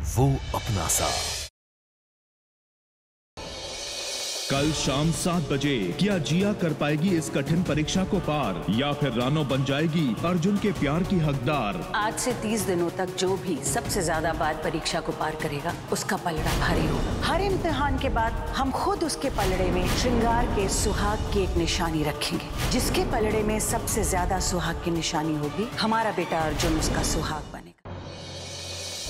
वो अपना सा। कल शाम 7 बजे क्या जिया कर पाएगी इस कठिन परीक्षा को पार, या फिर रानो बन जाएगी अर्जुन के प्यार की हकदार। आज से 30 दिनों तक जो भी सबसे ज्यादा बार परीक्षा को पार करेगा उसका पलड़ा भारी होगा। हर इम्तिहान के बाद हम खुद उसके पलड़े में श्रृंगार के सुहाग की एक निशानी रखेंगे। जिसके पलड़े में सबसे ज्यादा सुहाग की निशानी होगी, हमारा बेटा अर्जुन उसका सुहाग बनेगा।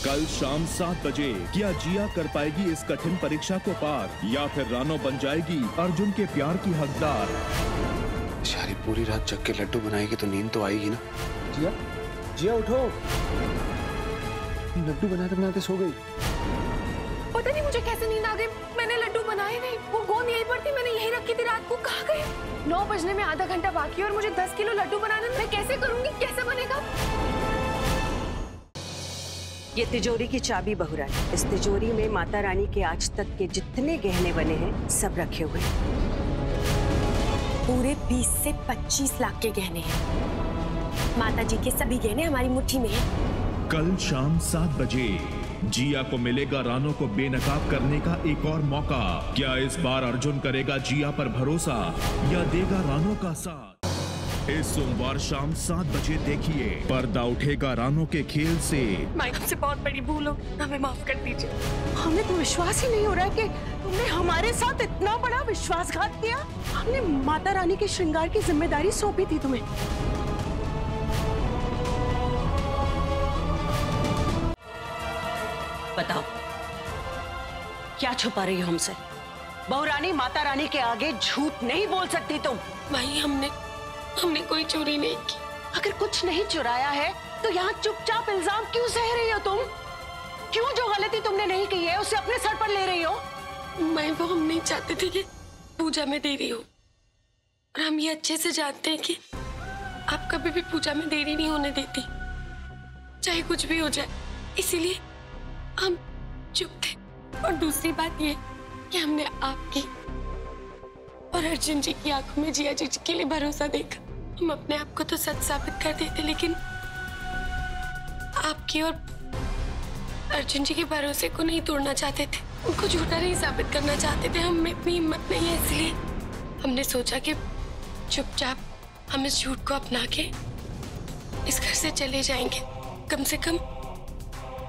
कल शाम 7 बजे क्या जिया कर पाएगी इस कठिन परीक्षा को पार, या फिर रानो बन जाएगी अर्जुन के प्यार की हकदार। शारी पूरी रात जग के लड्डू बनाएगी तो नींद तो आएगी ना। जिया, जिया उठो। लड्डू बनाते बनाते सो गई। पता नहीं मुझे कैसे नींद आ गई। मैंने लड्डू बनाए नहीं, वो गोंद यहीं पर थी, मैंने यहीं रखी थी रात को। कहाँ गए? 9 बजने में आधा घंटा बाकी और मुझे 10 किलो लड्डू बनाने मैं कैसे करूंगी? कैसे बनेगा? ये तिजोरी की चाबी बहुरानी। इस तिजोरी में माता रानी के आज तक के जितने गहने बने हैं सब रखे हुए हैं। पूरे 20 से 25 लाख के गहने हैं। माता जी के सभी गहने हमारी मुट्ठी में हैं। कल शाम 7 बजे जिया को मिलेगा रानो को बेनकाब करने का एक और मौका। क्या इस बार अर्जुन करेगा जिया पर भरोसा या देगा रानो का साथ? इस सोमवार शाम 7 बजे देखिए पर्दा उठेगा रानो के खेल से। माई हमसे बहुत बड़ी भूल हो, हमें माफ कर दीजिए। हमें तो विश्वास ही नहीं हो रहा है कि तुमने हमारे साथ इतना बड़ा विश्वासघात किया। हमने माता रानी के श्रृंगार की जिम्मेदारी सौंपी थी तुम्हें। बताओ क्या छुपा रही हो हमसे? बहुरानी माता रानी के आगे झूठ नहीं बोल सकती तुम। माई हमने कोई चोरी नहीं की। अगर कुछ नहीं चुराया है तो यहाँ चुपचाप इल्जाम क्यों सह रही हो तुम? क्यों जो गलती तुमने नहीं की है उसे अपने सर पर ले रही हो? मैं वो हम नहीं चाहते थे कि पूजा में देरी हो, और हम ये अच्छे से जानते हैं कि आप कभी भी पूजा में देरी नहीं होने देती, चाहे कुछ भी हो जाए। इसीलिए हम चुप थे। और दूसरी बात ये कि हमने आपकी और अर्जुन जी की आंखों में जिया जी के लिए भरोसा देखा। हम अपने आप को तो सच साबित कर देते, लेकिन आपकी और अर्जुन जी के भरोसे को नहीं तोड़ना चाहते थे, उनको झूठा नहीं साबित करना चाहते थे। हम में इतनी हिम्मत नहीं है, इसलिए हमने सोचा कि चुपचाप हम इस झूठ को अपना के इस घर से चले जाएंगे। कम से कम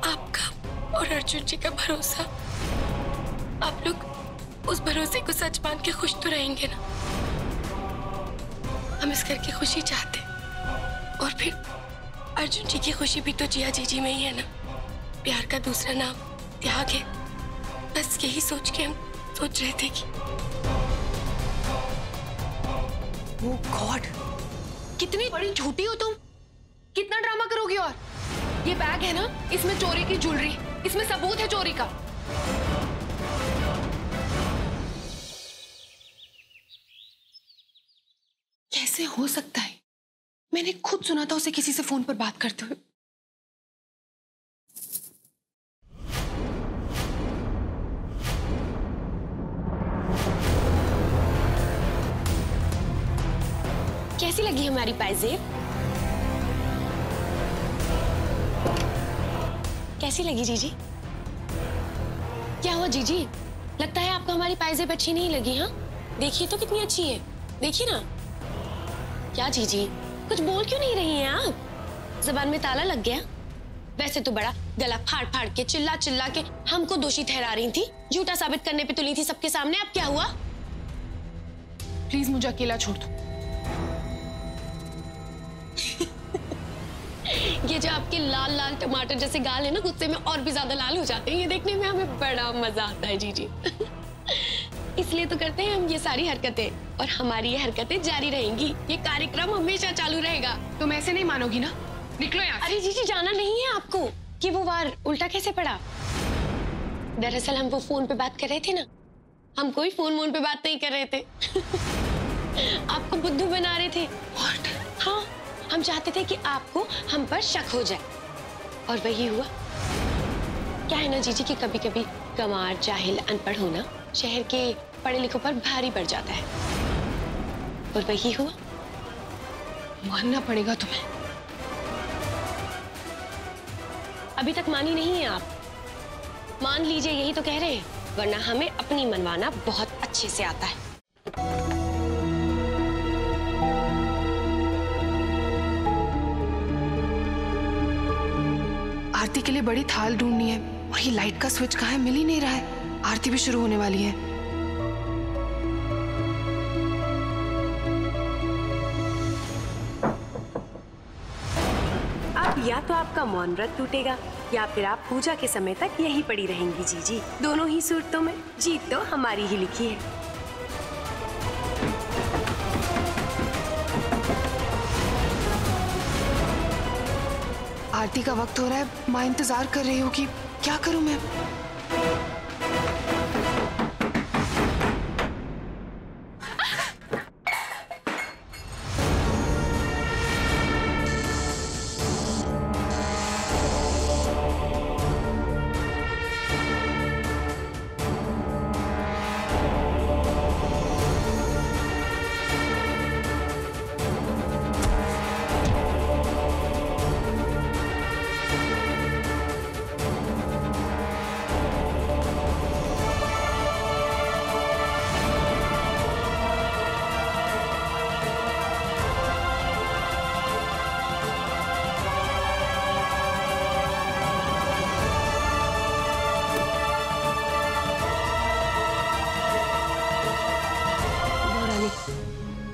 आपका और अर्जुन जी का भरोसा, आप लोग उस भरोसे को सच मान के खुश तो रहेंगे ना। हम इस घर की खुशी चाहते, और फिर अर्जुन जी की खुशी भी तो जिया जी में ही है ना। प्यार का दूसरा नाम त्याग है। बस यही सोच के हम सोच रहे थे कि ओह गॉड, कितनी बड़ी झूठी हो तुम। कितना ड्रामा करोगी? और ये बैग है ना, इसमें चोरी की ज्वेलरी, इसमें सबूत है चोरी का। कैसे हो सकता है? मैंने खुद सुना था उसे किसी से फोन पर बात करते हुए। कैसी लगी हमारी पायजेब? कैसी लगी जीजी? क्या हुआ जीजी? लगता है आपको हमारी पायजेब अच्छी नहीं लगी? हाँ, देखिए तो कितनी अच्छी है, देखिए ना। क्या जीजी, कुछ बोल क्यों नहीं रही हैं आप? ज़बान में ताला लग गया? वैसे तो बड़ा गला फाड़ फाड़ के चिल्ला चिल्ला के हमको दोषी ठहरा रही थी, झूठा साबित करने पे तुली थी सबके सामने। अब क्या हुआ? प्लीज मुझे अकेला छोड़ दो। ये जो आपके लाल लाल टमाटर जैसे गाल है ना, गुस्से में और भी ज्यादा लाल हो जाते हैं। ये देखने में हमें बड़ा मजा आता है जीजी। इसलिए तो करते हैं हम ये सारी हरकतें, और हमारी ये हरकतें जारी रहेंगी। ये कार्यक्रम हमेशा चालू रहेगा। तुम ऐसे नहीं मानोगी ना? निकलो यहाँ। अरे जीजी, जाना नहीं है आपको। कि वो वार उल्टा कैसे पड़ा? दरअसल हम वो फोन पे बात कर रहे थे ना, हम कोई फोन पे बात नहीं कर रहे थे। आपको बुद्धू बना रहे थे। What? हाँ, हम चाहते थे कि आपको हम पर शक हो जाए, और वही हुआ। क्या है ना जीजी कि कभी कभी गंवार, जाहिल, अनपढ़ होना शहर के पढ़े लिखों पर भारी पड़ जाता है, और वही हुआ। मानना पड़ेगा तुम्हें। अभी तक मानी नहीं है आप, मान लीजिए यही तो कह रहे हैं, वरना हमें अपनी मनवाना बहुत अच्छे से आता है। आरती के लिए बड़ी थाल ढूंढनी है और ये लाइट का स्विच कहाँ है, मिल ही नहीं रहा है। आरती भी शुरू होने वाली है। अब या तो आपका मौन व्रत टूटेगा या फिर आप पूजा के समय तक यही पड़ी रहेंगी जीजी। दोनों ही सूरतों में जीत तो हमारी ही लिखी है। आरती का वक्त हो रहा है, माँ इंतजार कर रही होगी। क्या करूं मैं?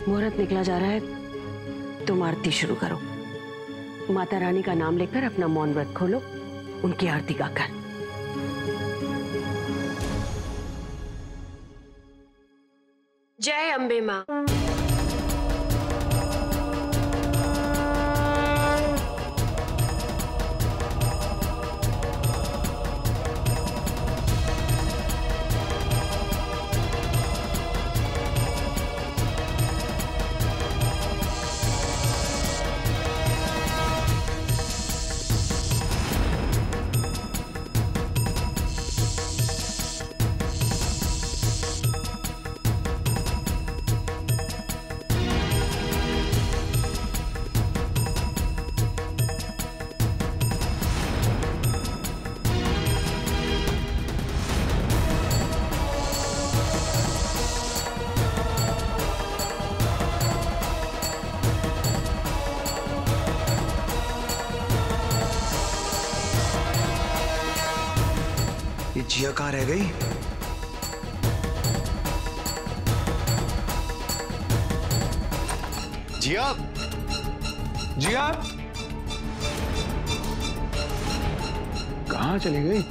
मुहूर्त निकला जा रहा है, तुम आरती शुरू करो। माता रानी का नाम लेकर अपना मौन व्रत खोलो, उनकी आरती गाकर। जय अम्बे माँ। ये जिया कहाँ रह गई? जिया, जिया कहाँ चली गई?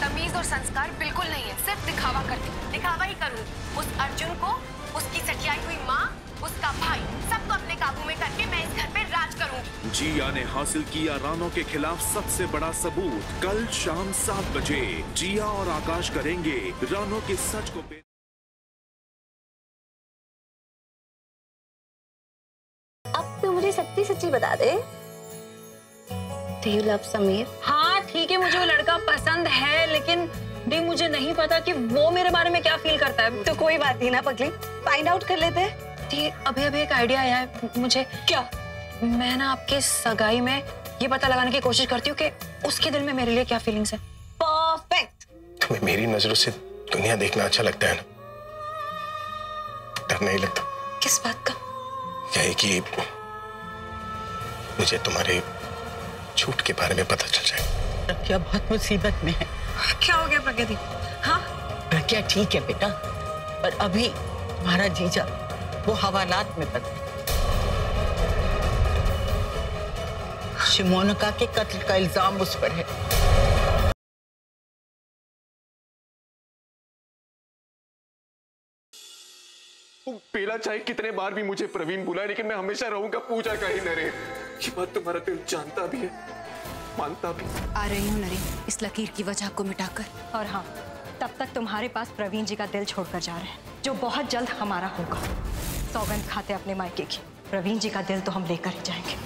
तमीज और संस्कार बिल्कुल नहीं है, सिर्फ दिखावा करती हूँ। दिखावा ही करूँ। उस अर्जुन को, उसकी सठियाई हुई माँ, उसका भाई, सबको अपने काबू में करके मैं इस घर पे राज करूंगी। जिया ने हासिल किया रानो के खिलाफ सबसे बड़ा सबूत। कल शाम 7 बजे जिया और आकाश करेंगे रानो के सच को अब तो मुझे सच्ची सच्ची बता दे, Do you love समीर? हाँ ठीक है, मुझे वो लड़का पसंद है, लेकिन डी मुझे नहीं पता कि वो मेरे बारे में क्या फील करता है। तो कोई बात नहीं ना पगली, फाइंड आउट कर लेते हैं। डी अभी एक आइडिया आया है मुझे। क्या? मैं ना आपके सगाई में ये पता लगाने की कोशिश करती हूँ कि उसके दिल में मेरे लिए क्या फीलिंग्स है। परफेक्ट। तुम्हें मेरी नजरों से दुनिया देखना अच्छा लगता है ना? डर नहीं लगता? किस बात का? यही कि मुझे तुम्हारे झूठ के बारे में पता चल जाए। प्रज्ञा बहुत मुसीबत में है। क्या हो गया प्रगति? हाँ प्रज्ञा ठीक है बेटा, पर अभी तुम्हारा जीजा वो हवालात में बंद है। शिमोनिका के कत्ल का इल्जाम उस पर है। पीला चाहे कितने बार भी मुझे प्रवीण बुलाए, लेकिन मैं हमेशा रहूंगा पूजा का ही नरेन। ये बात तुम्हारा दिल जानता भी है, मानता भी। आ रही हूँ नरेन, इस लकीर की वजह को मिटाकर। और हाँ, तब तक तुम्हारे पास प्रवीण जी का दिल छोड़कर जा रहे हैं, जो बहुत जल्द हमारा होगा। सौगंध खाते अपने मायके की, प्रवीण जी का दिल तो हम लेकर ही जाएंगे।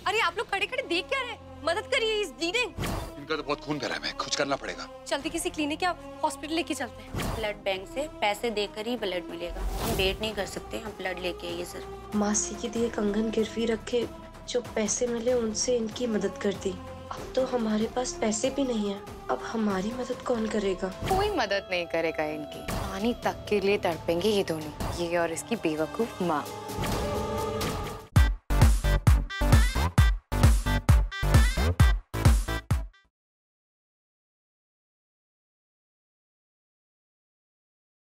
अरे आप लोग खड़े खड़े देख क्या रहे? मदद करिए, इस ब्लीडिंग। इनका तो बहुत खून बह रहा है, कुछ करना पड़ेगा। जल्दी किसी क्लिनिक या हॉस्पिटल लेके चलते हैं। ब्लड बैंक से पैसे देकर ही ब्लड मिलेगा, हम वेट नहीं कर सकते, हम ब्लड लेके आइए सर। मासी के दिए कंगन गिरवी रखे, जो पैसे मिले उनसे इनकी मदद कर दी। अब तो हमारे पास पैसे भी नहीं है, अब हमारी मदद कौन करेगा? कोई मदद नहीं करेगा इनकी। पानी तक के लिए तड़पेंगे ये दोनों, ये और इसकी बेवकूफ माँ।